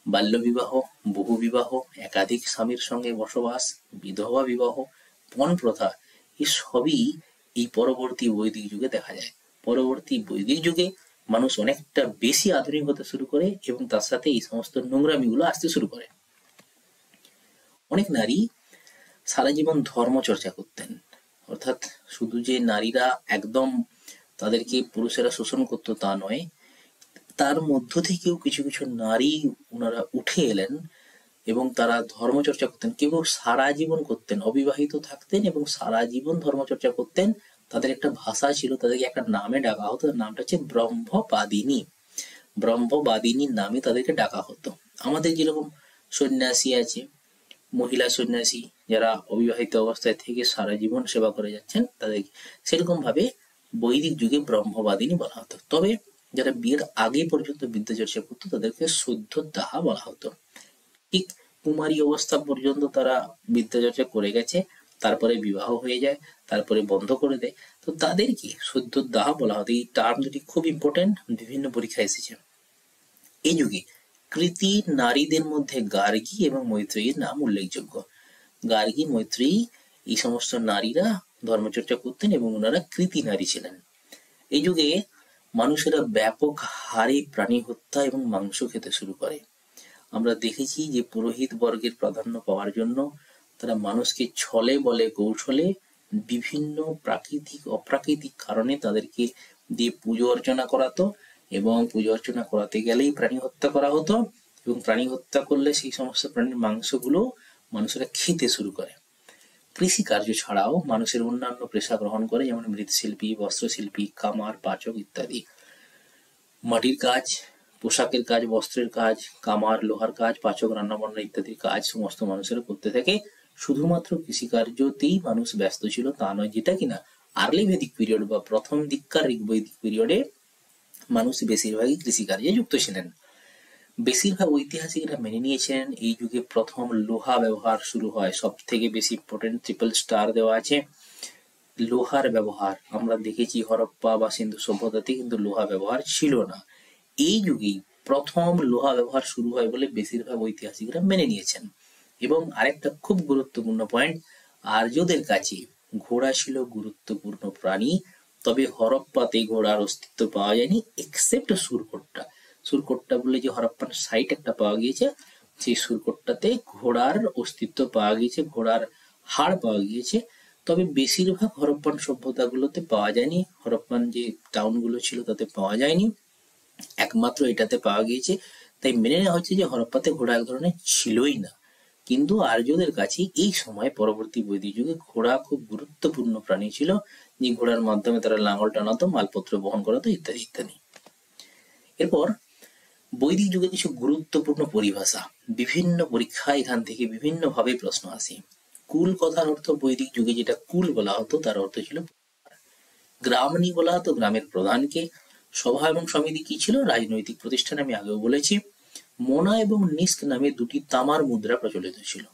বাল্যবিবাহ, বহু বিবাহ, একাধিক স্বামীর সঙ্গে বসবাস, বিধবা বিবাহ, পণ প্রথা এসবই এই পরবর্তী বৈদিক যুগে দেখা যায়। পরবর্তী বৈদিক যুগে মানুষ অনেকটা বেশি আধুনিক হতে শুরু করে এবং তার সাথে এই সমস্ত নোংরামিগুলো আসতে শুরু করে। অনেক নারী সারা জীবন ধর্ম চর্চা করতেন, অর্থাৎ শুধু যে নারীরা একদম তাদেরকে পুরুষেরা শোষণ করতো তা নয়, তার মধ্য থেকেও কিছু কিছু নারী ওনারা উঠে এলেন এবং তারা ধর্মচর্চা করতেন। কেউ সারা জীবন করতেন, অবিবাহিত থাকতেন এবং সারা জীবন ধর্মচর্চা করতেন। তাদের একটা ভাষা ছিল, তাদেরকে একটা নামে ডাকা হতো, নামটা হচ্ছে ব্রহ্মবাদিনী। ব্রহ্মবাদিনীর নামে তাদেরকে ডাকা হতো। আমাদের যেরকম সন্ন্যাসী আছে, মহিলা সন্ন্যাসী যারা অবিবাহিত অবস্থায় থেকে সারা জীবন সেবা করে যাচ্ছেন, তাদেরকে সেরকম ভাবে বৈদিক যুগে ব্রহ্মবাদিনী বলা হতো। তবে যারা বিয়ের আগে পর্যন্ত বিদ্যা চর্চা করতো তাদেরকে শুদ্ধদাহা বলা হতো। ঠিক কুমারী অবস্থা পর্যন্ত তারা বিদ্যা চর্চা করে গেছে, তারপরে বিবাহ হয়ে যায়, তারপরে বন্ধ করে দেয়, তো তাদেরকে শুদ্ধদাহা বলা হতো। এই টার্ম দুটি খুব ইম্পর্টেন্ট, বিভিন্ন পরীক্ষায় এসেছে। এই যুগে কৃতি নারীদের মধ্যে গার্গী এবং মৈত্রেয়ীর নাম উল্লেখযোগ্য। গার্গী, মৈত্রেয়ী এই সমস্ত নারীরা ধর্মচর্চা করতেন এবং ওনারা কৃতি নারী ছিলেন। এই যুগে মানুষেরা ব্যাপক হারে প্রাণী হত্যা এবং মাংস খেতে শুরু করে। আমরা দেখেছি যে পুরোহিত বর্গের প্রাধান্য পাওয়ার জন্য তারা মানুষকে ছলে বলে কৌশলে বিভিন্ন প্রাকৃতিক অপ্রাকৃতিক কারণে তাদেরকে দিয়ে পুজো অর্চনা করাতো এবং পুজো অর্চনা করাতে গেলেই প্রাণী হত্যা করা হতো এবং প্রাণী হত্যা করলে সেই সমস্ত প্রাণীর মাংসগুলো মানুষেরা খেতে শুরু করে। কৃষিকার্য ছাড়াও মানুষের অন্যান্য পেশা গ্রহণ করে, যেমন মৃৎশিল্পী, বস্ত্রশিল্পী, কামার, পাচক ইত্যাদি। মাটির কাজ, পোশাকের কাজ, বস্ত্রের কাজ, কামার, লোহার কাজ, পাচক, রান্নাবান্না ইত্যাদি কাজ সমস্ত মানুষেরা করতে থাকে। শুধুমাত্র কৃষিকার্যতেই মানুষ ব্যস্ত ছিল তা নয়, যেটা কিনা আর্লি ভেদিক পিরিয়ড বা প্রথম দিককার ঋগ্বৈদিক পিরিয়ডে মানুষ বেশিরভাগই কৃষিকার্যে যুক্ত ছিলেন। বেশিরভাগ ঐতিহাসিকরা মেনে নিয়েছেন এই যুগে প্রথম লোহা ব্যবহার শুরু হয়। সব থেকে বেশি ইম্পর্টেন্ট ট্রিপল স্টার দেওয়া আছে। লোহার ব্যবহার আমরা দেখেছি হরপ্পা বা সিন্ধু সভ্যতাতে কিন্তু লোহা ব্যবহার ছিল না। এই যুগেই প্রথম লোহা ব্যবহার শুরু হয় বলে বেশিরভাগ ঐতিহাসিকরা মেনে নিয়েছেন। এবং আরেকটা খুব গুরুত্বপূর্ণ পয়েন্ট, আর্যদের কাছে ঘোড়া ছিল গুরুত্বপূর্ণ প্রাণী। তবে হরপ্পাতে ঘোড়ার অস্তিত্ব পাওয়া যায়নি এক্সেপ্ট সুরকোট্টা। সুরকোট্টা বলে যে হরপ্পার সাইট একটা পাওয়া গিয়েছে, সেই সুরকোট্টাতে ঘোড়ার অস্তিত্ব পাওয়া গিয়েছে, ঘোড়ার হাড় পাওয়া গিয়েছে। তবে বেশিরভাগ হরপ্পান সভ্যতাগুলোতে পাওয়া যায়নি, হরপ্পান যে টাউনগুলো ছিল তাতে পাওয়া যায়নি, একমাত্র এটাতে পাওয়া গিয়েছে। তাই মেনে নেওয়া হচ্ছে যে হরপ্পাতে ঘোড়া এক ধরনের ছিলই না। কিন্তু আর্যদের কাছে এই সময় পরবর্তী বৈদিক যুগে ঘোড়া খুব গুরুত্বপূর্ণ প্রাণী ছিল, যে ঘোড়ার মাধ্যমে তারা লাঙ্গল টানাতো, মালপত্র বহন করাতো, ইত্যাদি ইত্যাদি। এরপর বৈদিক যুগে কিছু গুরুত্বপূর্ণ পরিভাষা, বিভিন্ন পরীক্ষায় এখান থেকে বিভিন্ন ভাবে প্রশ্ন আসে। কুল কথার অর্থ বৈদিক যুগে যেটা কুল বলা হতো তার অর্থ ছিল গ্রামনি বলা হতো গ্রামের প্রধানকে। সভা এবং সমিতি কি ছিল? রাজনৈতিক প্রতিষ্ঠান, আমি আগেও বলেছি। মোনা এবং নিস্ক নামে দুটি তামার মুদ্রা প্রচলিত ছিল।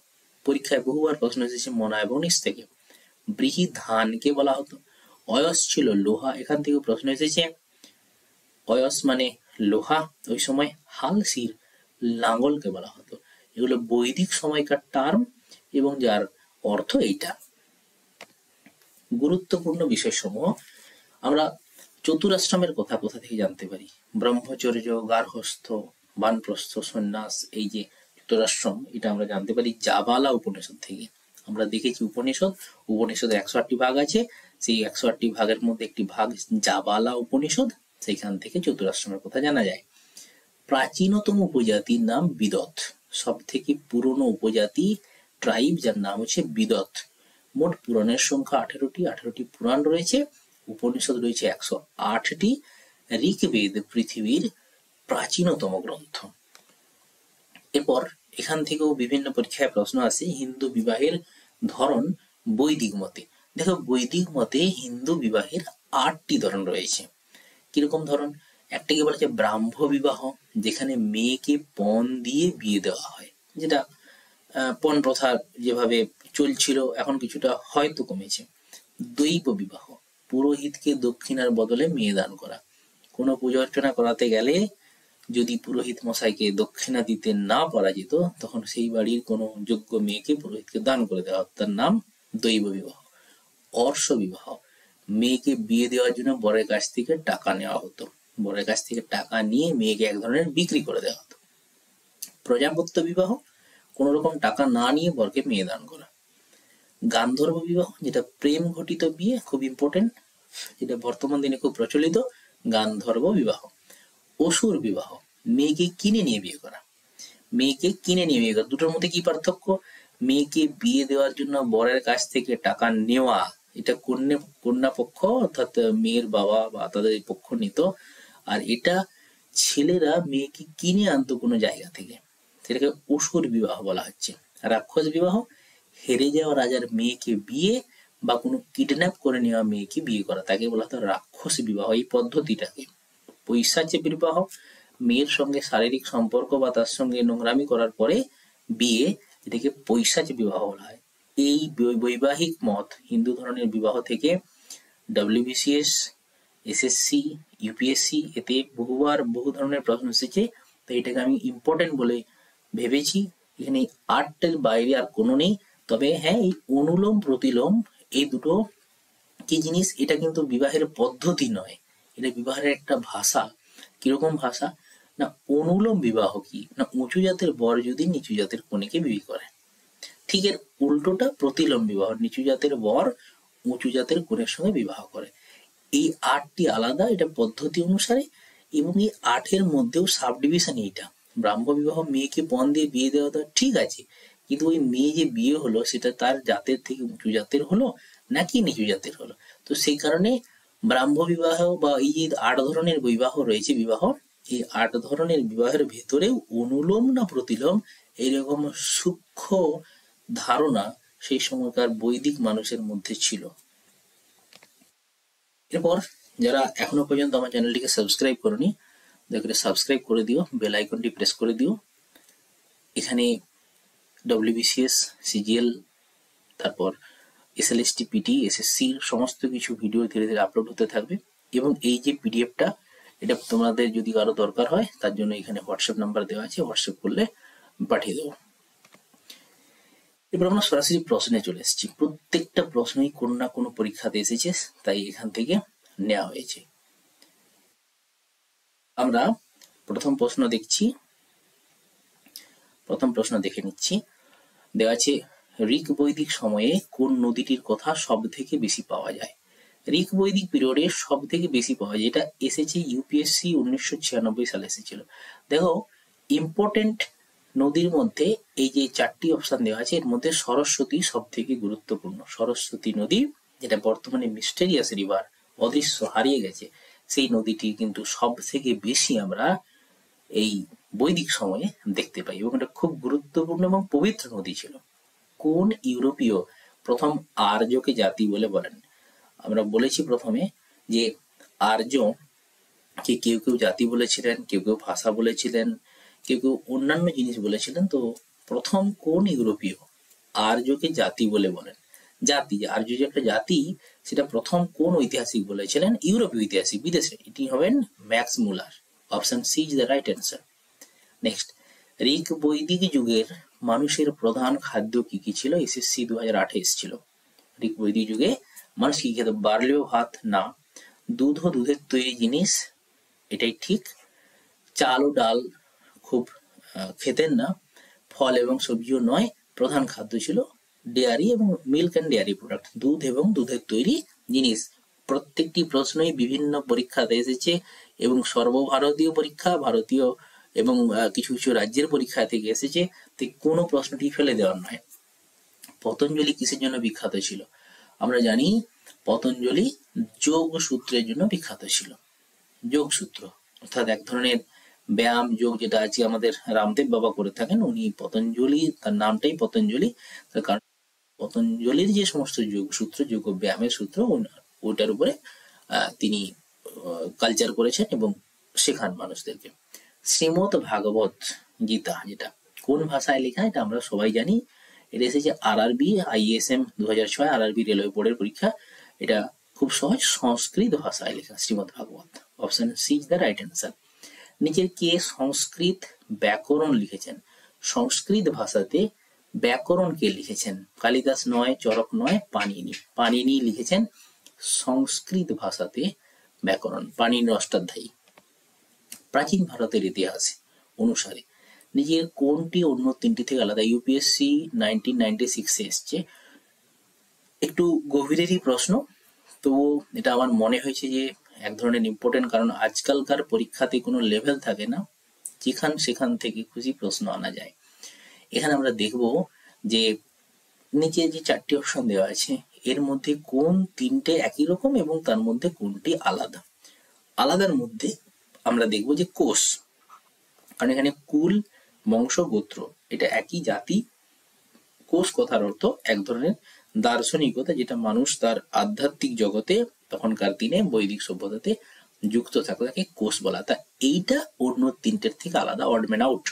পরীক্ষায় বহুবার প্রশ্ন এসেছে মোনা এবং নিস্ক থেকে। বৃহি ধানকে বলা হতো। অয়স ছিল লোহা, এখান থেকে প্রশ্ন এসেছে। অয়স মানে লোহা। ওই সময় হালসির লাঙ্গলকে বলা হতো। এগুলো বৈদিক সময়কার টার্ম এবং যার অর্থ এইটা। গুরুত্বপূর্ণ বিষয়সমূহ আমরা চতুরাশ্রমের কথা কোথা থেকে জানতে পারি? ব্রহ্মচর্য, গার্হস্থ, বানপ্রস্থ, সন্ন্যাস, এই যে চতুরাশ্রম, এটা আমরা জানতে পারি জাবালা উপনিষদ থেকে। আমরা দেখেছি উপনিষদের 108টি ভাগ আছে, সেই 108টি ভাগের মধ্যে একটি ভাগ জাবালা উপনিষদ, সেইখান থেকে চতুরাশ্রমের কথা জানা যায়। প্রাচীনতম উপজাতির নাম বিদত, সব থেকে পুরনো উপজাতি ট্রাইব যার নাম হচ্ছে বিদত। মোট পুরাণের সংখ্যা 18টি, 18টি পুরাণ রয়েছে, উপনিষদ রয়েছে 108টি। ঋগ্বেদ পৃথিবীর প্রাচীনতম গ্রন্থ। এরপর এখান থেকেও বিভিন্ন পরীক্ষায় প্রশ্ন আসে হিন্দু বিবাহের ধরন বৈদিক মতে। দেখো, বৈদিক মতে হিন্দু বিবাহের 8টি ধরন রয়েছে। কিরকম ধরন? একটাকে বলা হচ্ছে ব্রাহ্ম বিবাহ, যেখানে মেয়েকে পণ দিয়ে বিয়ে দেওয়া হয়, যেটা পণ প্রথা যেভাবে চলছিল এখন কিছুটা হয়তো কমেছে। দৈব বিবাহ, পুরোহিতকে দক্ষিণার বদলে মেয়ে দান করা। কোনো পূজা অর্চনা করাতে গেলে যদি পুরোহিত মশাইকে দক্ষিণা দিতে না পারা যেত, তখন সেই বাড়ির কোনো যোগ্য মেয়েকে পুরোহিতকে দান করে দেওয়া হতো, তার নাম দৈব বিবাহ। অর্শ বিবাহ, মেয়েকে বিয়ে দেওয়ার জন্য বরের কাছ থেকে টাকা নেওয়া হতো, বরের কাছ থেকে টাকা নিয়ে মেয়েকে এক ধরনের বিক্রি করে দেওয়া হতো। প্রজাপত্য বিবাহ, কোন রকম টাকা না নিয়ে বরকে মেয়ে দান করা। গান্ধর্ব বিবাহ, যেটা প্রেম ঘটিত বিয়ে, খুব ইম্পর্টেন্ট, যেটা বর্তমান দিনে খুব প্রচলিত, গান্ধর্ব বিবাহ। অসুর বিবাহ, মেয়েকে কিনে নিয়ে বিয়ে করা। মেয়েকে কিনে নিয়ে বিয়ে করা, দুটোর মধ্যে কি পার্থক্য? মেয়েকে বিয়ে দেওয়ার জন্য বরের কাছ থেকে টাকা নেওয়া, এটা কন্যা পক্ষ অর্থাৎ মেয়ের বাবা বা তাদের পক্ষ নিত, আর এটা ছেলেরা মেয়েকে কিনে আনতো কোনো জায়গা থেকে, সেটাকে অসুর বিবাহ বলা হচ্ছে। রাক্ষস বিবাহ, হেরে যাওয়া রাজার মেয়েকে বিয়ে বা কোনো কিডন্যাপ করে নেওয়া মেয়েকে বিয়ে করা, তাকে বলা হতো রাক্ষস বিবাহ, এই পদ্ধতিটাকে। পৈশাচিক বিবাহ, মেয়ের সঙ্গে শারীরিক সম্পর্ক বা তার সঙ্গে নোংরামি করার পরে বিয়ে, এটাকে পৈশাচিক বিবাহ বলা হয়। এই বৈবাহিক মত হিন্দু ধরনের বিবাহ থেকে WBCS, SSC, UPSC এতে বহুবার বহু ধরনের প্রশ্ন এসেছে, তো এটাকে আমি ইম্পর্টেন্ট বলে ভেবেছি। এখানে 8টার বাইরে আর কোনো নেই। তবে হ্যাঁ, এই অনুলোম প্রতিলোম এই দুটো কি জিনিস, এটা কিন্তু বিবাহের পদ্ধতি নয়, এটা বিবাহের একটা ভাষা। কিরকম ভাষা না, অনুলোম বিবাহ কি না, উঁচু জাতের বর যদি নিচু জাতের কনেকে বিয়ে করে, ঠিক এর উল্টোটা প্রতিলোম বিবাহ, নিচু জাতের বর উঁচু জাতের কনের সঙ্গে বিবাহ করে। এই 8টি আলাদা, এটা পদ্ধতি অনুসারে, এবং এই 8-এর মধ্যেও সাব ডিভিশন এইটা। ব্রাহ্ম বিবাহ, মেয়েকে পণ দিয়ে বিয়ে দেওয়া ঠিক আছে, কিন্তু ওই মেয়ে যে বিয়ে হলো সেটা তার জাতের থেকে উঁচু জাতের হলো নাকি নিচু জাতের হলো, তো সেই কারণে ব্রাহ্ম বিবাহ বা এই যে 8 ধরনের বিবাহ রয়েছে বিবাহ, এই 8 ধরনের বিবাহের ভেতরেও অনুলোম না প্রতিলোম এইরকম সূক্ষ্ম ধারণা সেই সময়কার বৈদিক মানুষের মধ্যে ছিল। এরপর যারা এখনো পর্যন্ত আমার চ্যানেলটিকে সাবস্ক্রাইব করনি, দয়া করে সাবস্ক্রাইব করে দিও, বেল আইকনটি প্রেস করে দিও। এখানে WBCS, CGL, তারপর SLST, PT, SSC সমস্ত কিছু ভিডিও ধীরে ধীরে আপলোড হতে থাকবে। এবং এই যে পিডিএফটা, এটা তোমাদের যদি কারো দরকার হয় তার জন্য এখানে হোয়াটসঅ্যাপ নাম্বার দেওয়া আছে, হোয়াটসঅ্যাপ করলে পাঠিয়ে দেবো। এবার আমরা সরাসরি প্রশ্নে চলে এসেছি। প্রত্যেকটা প্রশ্নই কোনো না কোনো পরীক্ষাতে এসেছে, তাই এখান থেকে নেওয়া হয়েছে। আমরা প্রথম প্রশ্ন দেখছি। প্রথম প্রশ্ন দেখে নিচ্ছি। দেওয়া আছে, ঋক বৈদিক সময়ে কোন নদীটির কথা সব থেকে বেশি পাওয়া যায়? ঋক বৈদিক পিরিয়ডে সব থেকে বেশি পাওয়া যায়, এটা এসেছে UPSC 1996 সালে এসেছিল। দেখো, ইম্পর্টেন্ট নদীর মধ্যে এই যে 4টি অপশন দেওয়া আছে, এর মধ্যে সরস্বতী সব থেকে গুরুত্বপূর্ণ। সরস্বতী নদী, যেটা বর্তমানে মিস্টেরিয়াস রিভার, অদৃশ্য, হারিয়ে গেছে, সেই নদীটি কিন্তু সব থেকে বেশি আমরা এই বৈদিক সময়ে দেখতে পাই এবং এটা খুব গুরুত্বপূর্ণ এবং পবিত্র নদী ছিল। কোন ইউরোপীয় প্রথম আর্যকে জাতি বলে বলেন? আমরা বলেছি প্রথমে যে আর্য কে কেউ কেউ জাতি বলেছিলেন, কেউ কেউ ভাষা বলেছিলেন, কেউ কেউ অন্যান্য জিনিস বলেছিলেন। তো প্রথম কোন ইউরোপীয় আর্যকে জাতি বলে বলেন? জাতি, আর্য যে একটা জাতি, সেটা প্রথম কোন ঐতিহাসিক বলেছিলেন? ইউরোপীয় ঐতিহাসিক, বিদেশে। এটি হবেন Max Muller. Option C is the right answer. Next, ঋক বৈদিক যুগের মানুষের প্রধান খাদ্য কি কি ছিল? SSC 2008 এসেছিল। ঋক বৈদিক যুগে মানুষ কি খেত? বার্লি ও ভাত না। দুধ ও দুধের তৈরি জিনিস, এটাই ঠিক। চাল ও ডাল খুব খেতেন না। ফল এবং সবজিও নয়। প্রধান খাদ্য ছিল ডেয়ারি এবং মিল্ক অ্যান্ড ডেয়ারি প্রোডাক্ট, দুধ এবং দুধের তৈরি জিনিস। প্রত্যেকটি প্রশ্নই বিভিন্ন পরীক্ষাতে এসেছে এবং সর্বভারতীয় পরীক্ষা, ভারতীয় এবং কিছু কিছু রাজ্যের পরীক্ষা থেকে এসেছে। তো কোনো প্রশ্নটি ফেলে দেওয়ার নয়। পতঞ্জলি কিসের জন্য বিখ্যাত ছিল? আমরা জানি পতঞ্জলি যোগ সূত্রের জন্য বিখ্যাত ছিল। যোগ সূত্র অর্থাৎ এক ধরনের ব্যায়াম যোগ, যেটা আজকে আমাদের রামদেব বাবা করে থাকেন। উনি পতঞ্জলি, তার নামটাই পতঞ্জলি, তার কারণ পতঞ্জলির যে সমস্ত যোগ সূত্র, যোগ ব্যায়ামের সূত্র, ওটার উপরে তিনি কালচার করেছেন এবং শেখান মানুষদেরকে। শ্রীমদ ভাগবত গীতা, যেটা কোন ভাষায় লেখা? এটা আমরা সবাই জানি। এটা এসেছে RRB, ISM 2006, RRB রেলওয়ে বোর্ডের পরীক্ষা। এটা খুব সহজ, সংস্কৃত ভাষায় লেখা Shrimad Bhagavat. Option C is the right answer. নিচের কে সংস্কৃত ব্যাকরণ লিখেছেন? সংস্কৃত ভাষাতে ব্যাকরণ কে লিখেছেন? কালিদাস নয়, চরক নয়, পাণিনি। পাণিনি লিখেছেন সংস্কৃত ভাষাতে ব্যাকরণ, পাণিনির অষ্টাধ্যায়ী। প্রাচীন ভারতের ইতিহাস অনুসারে নিজের কোনটি অন্য তিনটি থেকে আলাদা? UPSC 1996 এসছে। একটু গভীরেরই প্রশ্ন, তো এটা আমার মনে হয়েছে যে এক ধরনের ইম্পর্টেন্ট, কারণ আজকালকার পরীক্ষাতে কোনো লেভেল থাকে না, সেখান থেকে খুশি প্রশ্ন আনা যায়। এখানে আমরা দেখব যে নিচে যে 4টি অপশন দেওয়া আছে, এর মধ্যে কোন তিনটে একই রকম এবং তার মধ্যে কোনটি আলাদা? আলাদার মধ্যে আমরা দেখব যে কোষ, কারণ এখানে কুল, বংশ, গোত্র, এটা একই জাতি। কোষ কথার অর্থ এক ধরনের দার্শনিকতা, যেটা মানুষ তার আধ্যাত্মিক জগতে তখনকার দিনে বৈদিক সভ্যতাতে যুক্ত থাকলে তাকে কোষ বলা। তা এইটা অন্য তিনটের থেকে আলাদা, অড ম্যান আউট।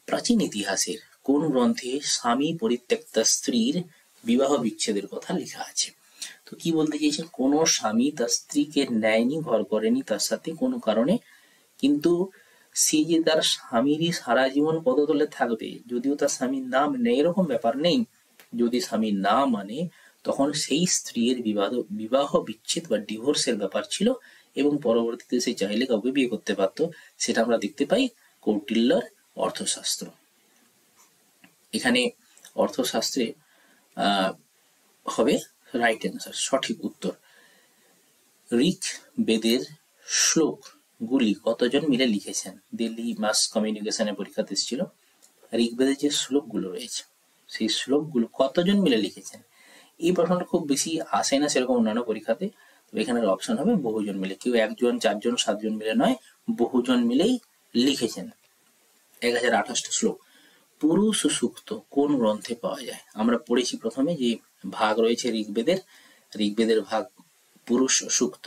প্রাচীন ইতিহাসের কোন গ্রন্থে স্বামী পরিত্যক্তা স্ত্রীর বিবাহ বিচ্ছেদের কথা লেখা আছে? তো কি বলতে চাইছেন? কোনো স্বামী তার স্ত্রীকে নেয়নি, ঘর করেনি তার সাথে কোনো কারণে, কিন্তু সে যে তার স্বামীরই সারা জীবন পদতলে থাকবে, যদিও তার স্বামীর নাম নেই, এরকম ব্যাপার নেই। যদি স্বামী না মানে, তখন সেই স্ত্রীর বিবাহ বিচ্ছেদ বা ডিভোর্সের ব্যাপার ছিল এবং পরবর্তীতে সে চাইলে কাউকে বিয়ে করতে পারত। সেটা আমরা দেখতে পাই কৌটিল্যর অর্থশাস্ত্র। এখানে অর্থশাস্ত্রে হবে রাইট অ্যান্সার, সঠিক উত্তর। ঋক বেদের শ্লোক গুলি কতজন মিলে লিখেছেন? দিল্লি মাস কমিউনিকেশনের পরীক্ষাতে এসেছিল। ঋগ্বেদের যে শ্লোকগুলো রয়েছে, সেই শ্লোকগুলো কতজন মিলে লিখেছেন? এই প্রশ্নটা খুব বেশি আসে না সেরকম অন্যান্য পরীক্ষাতে। তবে এখানের অপশন হবে বহুজন মিলে। কেউ 1 জন, 4 জন, 7 জন মিলে নয়, বহুজন মিলেই লিখেছেন। 1028টা শ্লোক। পুরুষ সূক্ত কোন গ্রন্থে পাওয়া যায়? আমরা পড়েছি প্রথমে যে ভাগ রয়েছে ঋগ্বেদের ভাগ পুরুষ সূক্ত,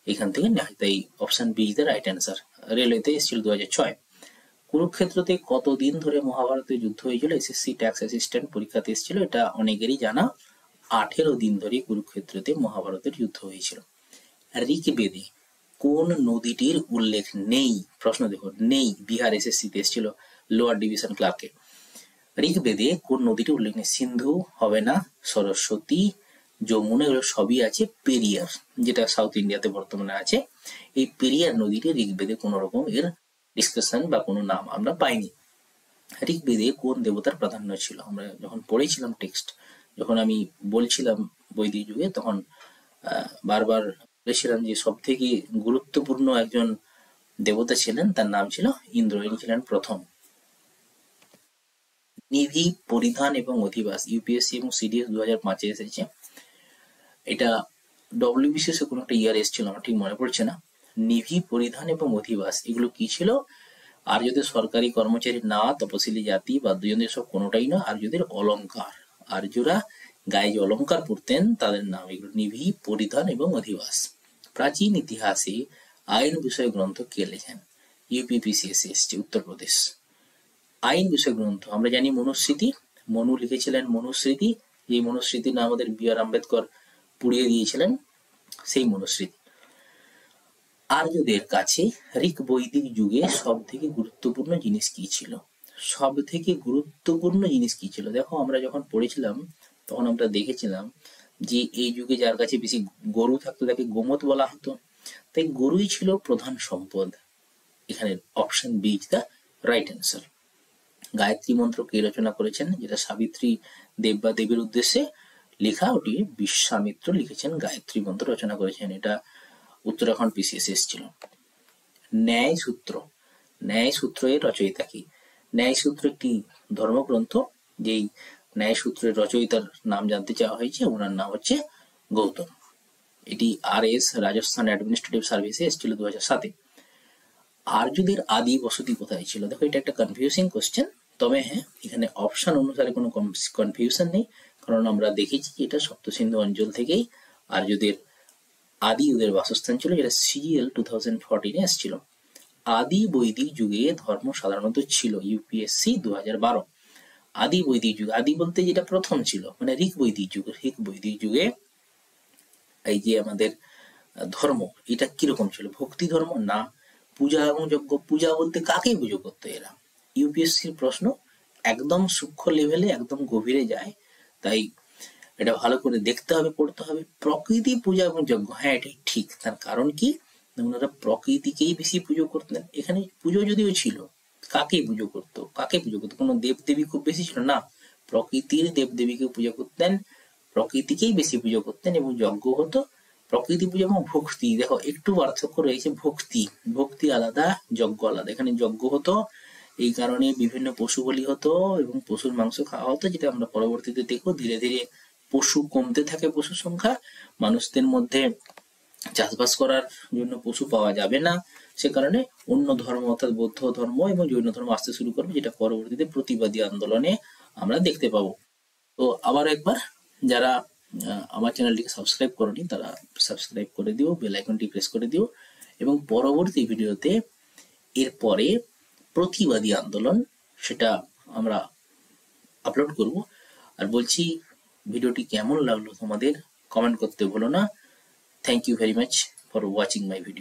এখান থেকে নেয়। তাই option B is the right answer. রেলওয়েতে এসেছিল 2006। কুরুক্ষেত্রতে কতদিন ধরে মহাভারতের যুদ্ধ হয়েছিল? এসএসসি ট্যাক্স অ্যাসিস্ট্যান্ট পরীক্ষাতে এসেছিল, এটা অনেকেরই জানা। 18 দিন ধরে কুরুক্ষেত্রতে মহাভারতের যুদ্ধ হয়েছিল। ঋগ্বেদে কোন নদীটির উল্লেখ নেই? প্রশ্ন দেখো, নেই। বিহার এসএসসিতে এসেছিল লোয়ার ডিভিশন ক্লার্কে। ঋগ্বেদে কোন নদীটির উল্লেখ নেই? সিন্ধু হবে না, সরস্বতী, যমুনা, এগুলো সবই আছে। পেরিয়ার, যেটা সাউথ ইন্ডিয়াতে বর্তমানে আছে, এই পেরিয়ার নদীটি ঋগ্বেদে কোন রকম এর ডিসকাশন বা কোনো নাম আমরা পাইনি। ঋগ্বেদে কোন দেবতার প্রাধান্য ছিল? আমরা যখন পড়েছিলাম টেক্সট, যখন আমি বলছিলাম বৈদিক যুগে, তখন বারবার বলেছিলাম যে সব থেকে গুরুত্বপূর্ণ একজন দেবতা ছিলেন, তার নাম ছিল ইন্দ্র, ইনি ছিলেন প্রথম। নিভি পরিধান এবং অধিবাস ইউপিএসসি এবং সিডিএস 2005-এ এসেছে। এটা ডব্লিউবিসিএস এ কোনো একটা ইয়ার এসেছিল, আমার ঠিক মনে পড়ছে না। নিভি পরিধান এবং অধিবাস এগুলো কি ছিল? আর্যদের সরকারি কর্মচারী না, তপশিলি জাতি, বাদ্যযন্ত্র, সব কোনোটাই না। আর্যদের অলংকার, আর্যরা গায়ে যে অলংকার পরতেন তাদের নাম এগুলো, নিভি পরিধান এবং অধিবাস। প্রাচীন ইতিহাসে আইন বিষয় গ্রন্থ কে লেখেন? ইউপিপিসিএসসি এসছে, উত্তরপ্রদেশ। আইন বিষয় গ্রন্থ আমরা জানি মনুস্মৃতি, মনু লিখেছিলেন মনুস্মৃতি, যে মনুস্মৃতি না আমাদের বি.আর. আম্বেদকর পুড়িয়ে দিয়েছিলেন, সেই মনুস্মৃতি। আর্যদের কাছে ঋক বৈদিক যুগে সব থেকে গুরুত্বপূর্ণ জিনিস কি ছিল? সব থেকে গুরুত্বপূর্ণ জিনিস কি ছিল? দেখো, আমরা যখন পড়েছিলাম তখন আমরা দেখেছিলাম যে এই যুগে যার কাছে বেশি গরু থাকতো তাকে গোমত বলা হতো, তাই গরুই ছিল প্রধান সম্পদ। এখানে option B is the right answer. Gayatri Mantra কে রচনা করেছেন? যেটা সাবিত্রী দেব বা দেবীর উদ্দেশ্যে লেখা, ওটি বিশ্বামিত্র লিখেছেন, গায়ত্রী মন্ত্র রচনা করেছেন। এটা উত্তরাখণ্ড পিসিএস এসেছিল। ন্যায় সূত্র, ন্যায় সূত্র এর রচয়িতা কি? ন্যায় সূত্র একটি ধর্মগ্রন্থ, যেই ন্যায় সূত্রের রচয়িতার নাম জানতে চাওয়া হয়েছে, ওনার নাম হচ্ছে গৌতম। এটি RS রাজস্থান অ্যাডমিনিস্ট্রেটিভ সার্ভিসে এসেছিল 2007-এ। আর্যদের আদি বসতি কোথায় ছিল? দেখো, এটা একটা কনফিউজিং কোশ্চেন, তবে হ্যাঁ, এখানে অপশন অনুসারে কোনো কনফিউশন নেই, কারণ আমরা দেখেছি এটা সপ্ত সিন্ধু অঞ্চল থেকেই আর্যদের আদি ওদের বাসস্থান ছিল, যেটা CGL 2014-এ এসেছিল। আদি বৈদিক যুগে ধর্ম সাধারণত ছিল, ইউপিএসসি 2012। আদি বৈদিক যুগ, আদি বলতে যেটা প্রথম ছিল, মানে ঋক বৈদিক যুগ। ঋক বৈদিক যুগে এই যে আমাদের ধর্ম, এটা কিরকম ছিল? ভক্তি ধর্ম না পূজা এবং যজ্ঞ? পূজা বলতে কাকে পুজো করতো এরা? ইউপিএসসির প্রশ্ন একদম সূক্ষ্ম লেভেলে, একদম গভীরে যায়, তাই এটা ভালো করে দেখতে হবে, পড়তে হবে। প্রকৃতি পূজা এবং যজ্ঞ, হ্যাঁ এটাই ঠিক। তার কারণ কি? ওনারা প্রকৃতিকেই বেশি পুজো করতেন। এখানে পুজো যদিও ছিল, কাকে পুজো করতো? কাকে পুজো করতো? কোনো দেবদেবী খুব বেশি ছিল না, প্রকৃতির দেবদেবীকে পুজো করতেন, প্রকৃতিকেই বেশি পুজো করতেন। এবং যজ্ঞ হতো প্রকৃতি পুজো এবং ভক্তি। দেখো, একটু পার্থক্য রয়েছে, ভক্তি ভক্তি আলাদা, যজ্ঞ আলাদা। এখানে যজ্ঞ হতো, এই কারণে বিভিন্ন পশু বলি হতো এবং পশুর মাংস খাওয়া হতো, যেটা আমরা পরবর্তীতে দেখবো। ধীরে ধীরে পশু কমতে থাকে, পশুর সংখ্যা, মানুষদের মধ্যে চাষবাস করার জন্য পশু পাওয়া যাবে না, সে কারণে অন্য ধর্ম অর্থাৎ বৌদ্ধ ধর্ম এবং জৈন ধর্ম আসতে শুরু করবে, যেটা পরবর্তীতে প্রতিবাদী আন্দোলনে আমরা দেখতে পাবো। তো আবার একবার, যারা আমার চ্যানেলটিকে সাবস্ক্রাইব করনি তারা সাবস্ক্রাইব করে দিও, বেল আইকনটি প্রেস করে দিও, এবং পরবর্তী ভিডিওতে এরপরে প্রতিবাদী আন্দোলন সেটা আমরা আপলোড করব। আর বলছি, ভিডিওটি কেমন লাগলো তোমাদের কমেন্ট করতে ভুলো না। Thank you very much for watching my video.